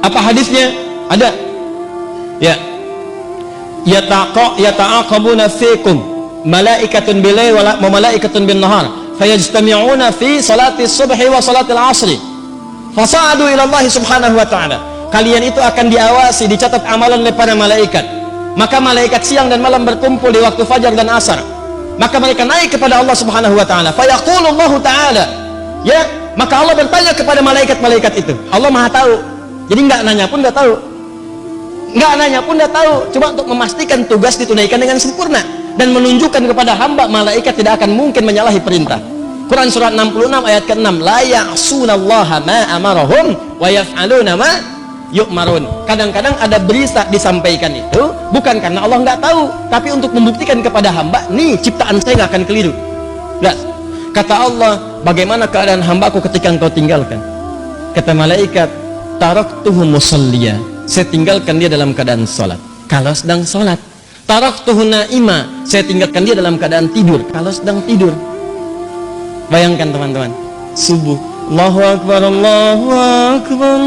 Apa hadisnya? Ada. Ya. Yata'aqabuna fikum malaikatun bil-lail wa malaikatun bin-nahar fayajtami'una fi salati subhi wa salati al-'asri fasa'adu ila Allah subhanahu wa ta'ala. Kalian itu akan diawasi, dicatat amalan oleh para malaikat. Maka malaikat siang dan malam berkumpul di waktu fajar dan asar. Maka mereka naik kepada Allah subhanahu wa ta'ala. Fayaqulu Allah ta'ala, ya, maka Allah bertanya kepada malaikat-malaikat itu. Allah maha tahu, jadi nggak nanya pun nggak tahu, nggak nanya pun nggak tahu. Cuma untuk memastikan tugas ditunaikan dengan sempurna dan menunjukkan kepada hamba malaikat tidak akan mungkin menyalahi perintah. Quran surat 66 ayat ke-6, la ya'sunallaha ma amarahum wa yaf'aluna ma yu'marun. Kadang-kadang ada berita disampaikan itu bukan karena Allah nggak tahu, tapi untuk membuktikan kepada hamba, nih ciptaan saya nggak akan keliru. Nggak. Kata Allah, bagaimana keadaan hambaku ketika engkau tinggalkan? Kata malaikat, taraktuhu musalliya, saya tinggalkan dia dalam keadaan salat kalau sedang salat. Taraktuhu naima, saya tinggalkan dia dalam keadaan tidur kalau sedang tidur. Bayangkan teman-teman, subuh, Allahu Akbar, Allahu Akbar,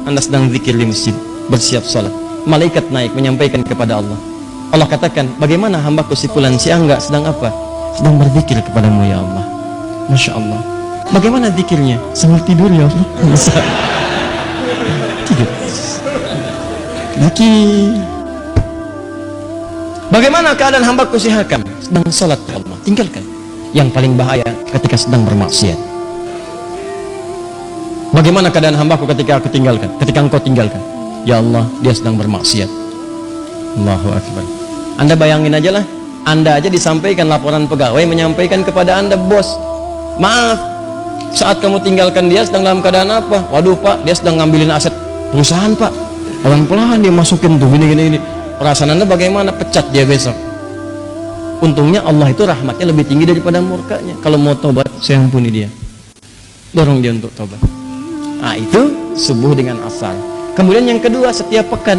Anda sedang zikir di masjid, bersiap sholat, malaikat naik menyampaikan kepada Allah. Allah katakan, bagaimana hambaku si fulan si Angga sedang apa? Sedang berzikir kepadamu ya Allah. Masya Allah. Bagaimana zikirnya? Sambil tidur ya Allah. Tidur. Zikir. Bagaimana keadaan hambaku si Hakam? Sedang sholat ya Allah. Tinggalkan. Yang paling bahaya ketika sedang bermaksiat. Bagaimana keadaan hambaku ketika aku tinggalkan? Ketika engkau tinggalkan, ya Allah, dia sedang bermaksiat. Allahu Akbar. Anda bayangin aja lah, Anda aja disampaikan laporan pegawai menyampaikan kepada Anda, bos, maaf, saat kamu tinggalkan dia sedang dalam keadaan apa? Waduh Pak, dia sedang ngambilin aset perusahaan Pak. Pelan-pelan dia masukin tuh gini. Perasaan Anda bagaimana? Pecat dia besok. Untungnya Allah itu rahmatnya lebih tinggi daripada murkanya. Kalau mau tobat, saya ampuni dia, dorong dia untuk tobat. Nah itu subuh dengan asar. Kemudian yang kedua, setiap pekan.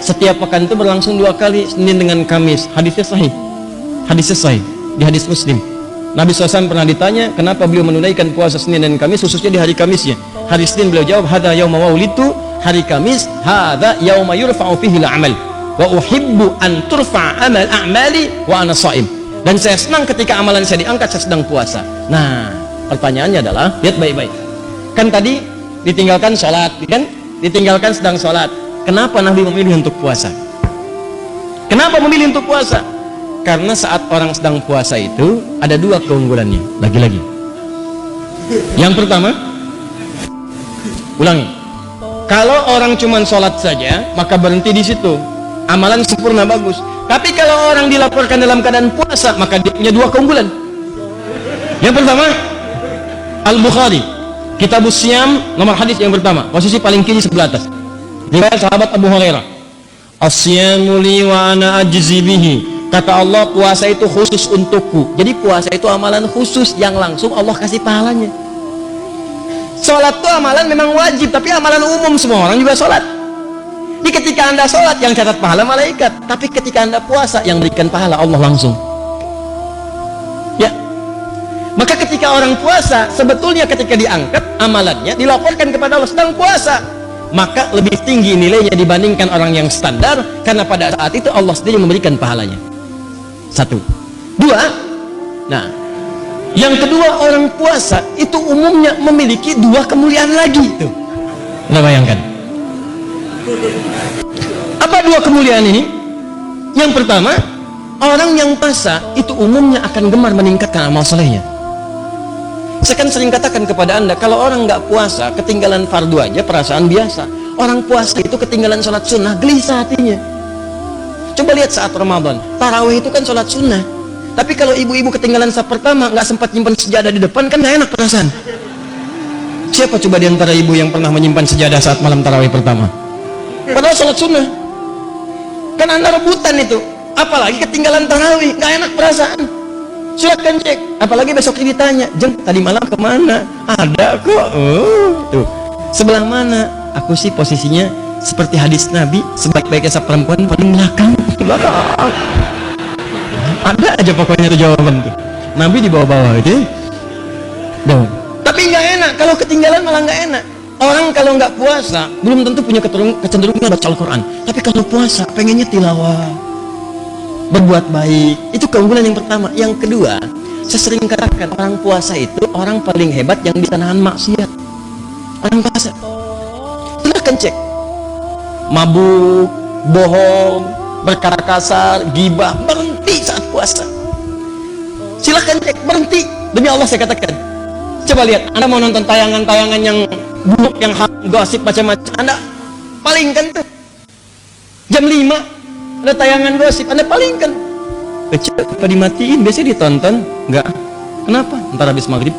Setiap pekan itu berlangsung 2 kali, Senin dengan Kamis. Hadisnya sahih. Hadisnya sahih di hadis Muslim. Nabi SAW pernah ditanya kenapa beliau menunaikan puasa Senin dan Kamis, khususnya di hari Kamisnya. Hari Senin beliau jawab, hadza yauma waulitu. Hari Kamis, hadza yauma yurfa'u fihi al-amal wa uhibbu an turfa'a amal a'mali wa ana sha'im. Dan saya senang ketika amalan saya diangkat, saya sedang puasa. Nah, pertanyaannya adalah, lihat baik-baik. Kan tadi ditinggalkan sholat, kan? Ditinggalkan sedang sholat. Kenapa Nabi memilih untuk puasa? Kenapa memilih untuk puasa? Karena saat orang sedang puasa itu ada 2 keunggulannya. Lagi-lagi. Yang pertama, ulangi. Kalau orang cuma sholat saja, maka berhenti di situ. Amalan sempurna bagus. Tapi kalau orang dilaporkan dalam keadaan puasa, maka dia punya 2 keunggulan. Yang pertama, Al-Bukhari, Kitabus Siyam, nomor hadis yang pertama, posisi paling kiri sebelah atas. Riwayat sahabat Abu Hurairah. As-siyamu li wa ana ajzi bihi. Kata Allah, puasa itu khusus untukku. Jadi puasa itu amalan khusus yang langsung Allah kasih pahalanya. Sholat itu amalan memang wajib, tapi amalan umum, semua orang juga sholat. Jadi ketika Anda sholat, yang catat pahala malaikat. Tapi ketika Anda puasa, yang berikan pahala Allah langsung. Ya. Maka ketika orang puasa, sebetulnya ketika diangkat amalannya, dilaporkan kepada Allah sedang puasa, maka lebih tinggi nilainya dibandingkan orang yang standar, karena pada saat itu Allah sendiri memberikan pahalanya. 1. 2. Nah, yang kedua, orang puasa itu umumnya memiliki 2 kemuliaan lagi tuh. Anda bayangkan. Apa 2 kemuliaan ini? Yang pertama, orang yang puasa itu umumnya akan gemar meningkatkan amal solehnya. Saya kan sering katakan kepada Anda, kalau orang nggak puasa, ketinggalan fardu aja perasaan biasa. Orang puasa itu ketinggalan sholat sunnah, gelisah hatinya. Coba lihat saat Ramadan, tarawih itu kan sholat sunnah. Tapi kalau ibu-ibu ketinggalan saf pertama, nggak sempat nyimpan sejadah di depan, kan nggak enak perasaan. Siapa coba di antara ibu yang pernah menyimpan sejadah saat malam tarawih pertama? Padahal sholat sunnah. Kan Anda rebutan itu. Apalagi ketinggalan tarawih, nggak enak perasaan. Silakan cek. Apalagi besok ini ditanya, Jeng, tadi malam kemana? Ada kok. Tuh. Sebelah mana? Aku sih posisinya seperti hadis Nabi, sebaik-baiknya saf perempuan paling belakang. Ada aja pokoknya tuh jawaban tuh. Nabi di bawah-bawah itu. Tapi nggak enak. Kalau ketinggalan malah nggak enak. Orang kalau nggak puasa belum tentu punya kecenderungan baca Al-Quran, tapi kalau puasa pengennya tilawah, berbuat baik. Itu keunggulan yang pertama. Yang kedua, saya sering katakan orang puasa itu orang paling hebat yang bisa nahan maksiat. Orang puasa, silahkan cek, mabuk, bohong, berkata kasar, gibah, berhenti saat puasa. Silahkan cek, berhenti. Demi Allah saya katakan. Coba lihat, Anda mau nonton tayangan-tayangan yang buruk, yang gosip macam-macam, Anda palingkan tuh. Jam 5 ada tayangan gosip, Anda palingkan. Kecil apa dimatiin? Biasanya ditonton. Enggak. Kenapa? Ntar habis maghrib.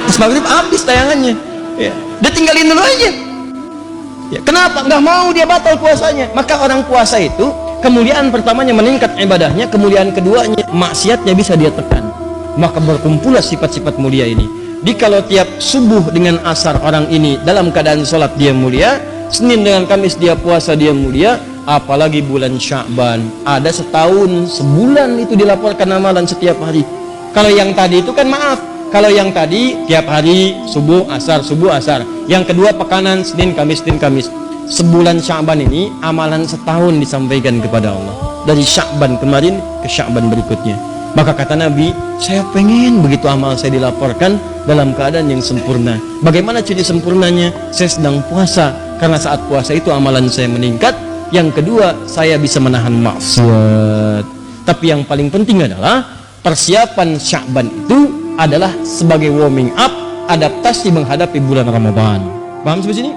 Habis maghrib habis tayangannya. Ya. Dia tinggalin dulu aja. Ya. Kenapa? Nggak mau dia batal puasanya. Maka orang puasa itu kemuliaan pertamanya meningkat ibadahnya, kemuliaan keduanya maksiatnya bisa dia tekan. Maka berkumpullah sifat-sifat mulia ini. Di kalau tiap subuh dengan asar orang ini dalam keadaan sholat dia mulia, Senin dengan Kamis dia puasa dia mulia, apalagi bulan Sya'ban ada setahun sebulan itu dilaporkan amalan setiap hari. Kalau yang tadi itu kan maaf, kalau yang tadi tiap hari subuh asar, yang kedua pekanan Senin Kamis, sebulan Sya'ban ini amalan setahun disampaikan kepada Allah, dari Sya'ban kemarin ke Sya'ban berikutnya. Maka kata Nabi, saya pengen begitu amal saya dilaporkan dalam keadaan yang sempurna. Bagaimana ciri sempurnanya? Saya sedang puasa, karena saat puasa itu amalan saya meningkat. Yang kedua, saya bisa menahan maksiat. Tapi yang paling penting adalah persiapan Sya'ban itu adalah sebagai warming up, adaptasi menghadapi bulan Ramadan. Paham sampai sini?